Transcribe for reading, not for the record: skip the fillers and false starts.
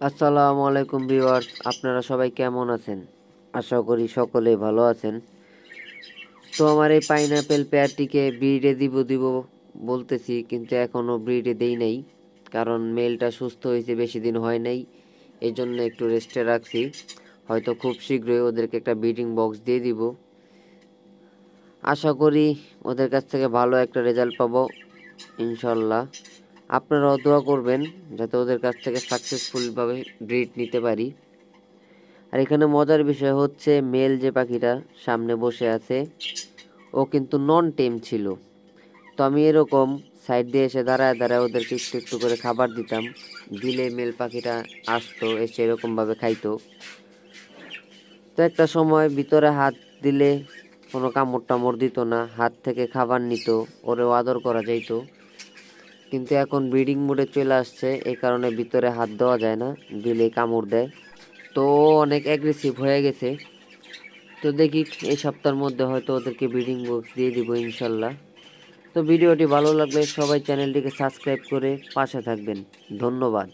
আসসালামু আলাইকুম ভিউয়ার্স, আপনারা সবাই কেমন আছেন? আশা করি সকলেই ভালো আছেন। তো আমার এই পাইনাপেল পেয়ারটিকে ব্রিডে দিব বলতেছি, কিন্তু এখনও ব্রিডে দেই নাই, কারণ মেলটা সুস্থ হয়েছে, বেশি দিন হয় নাই, এই জন্য একটু রেস্টে রাখছি। হয়তো খুব শীঘ্রই ওদেরকে একটা ব্রিডিং বক্স দিয়ে দিব। আশা করি ওদের কাছ থেকে ভালো একটা রেজাল্ট পাবো ইনশাল্লাহ। আপনারাও দোয়া করবেন যাতে ওদের কাছ থেকে সাকসেসফুলভাবে ব্রিড নিতে পারি। আর এখানে মজার বিষয় হচ্ছে, মেল যে পাখিটা সামনে বসে আছে ও কিন্তু নন টেম ছিল। তো আমি এরকম সাইড দিয়ে এসে দাঁড়ায় দাঁড়ায় ওদেরকে একটু একটু করে খাবার দিতাম। দিলে মেল পাখিটা আসতো, এসে এরকমভাবে খাইতো। তো একটা সময় ভিতরে হাত দিলে কোনো কামড় টামড় দিত না, হাত থেকে খাবার নিত, ওরেও আদর করা যাইতো। কিন্তু এখন ব্রিডিং মোডে চলে আসছে, এই কারণে ভিতরে হাত দেওয়া যায় না, দিলে কামড় দেয়। তো অনেক অ্যাগ্রেসিভ হয়ে গেছে। তো দেখি এই সপ্তাহের মধ্যে হয়তো ওদেরকে ব্রিডিং বক্স দিয়ে দিব ইনশাল্লাহ। তো ভিডিওটি ভালো লাগলে সবাই চ্যানেলটিকে সাবস্ক্রাইব করে পাশে থাকবেন। ধন্যবাদ।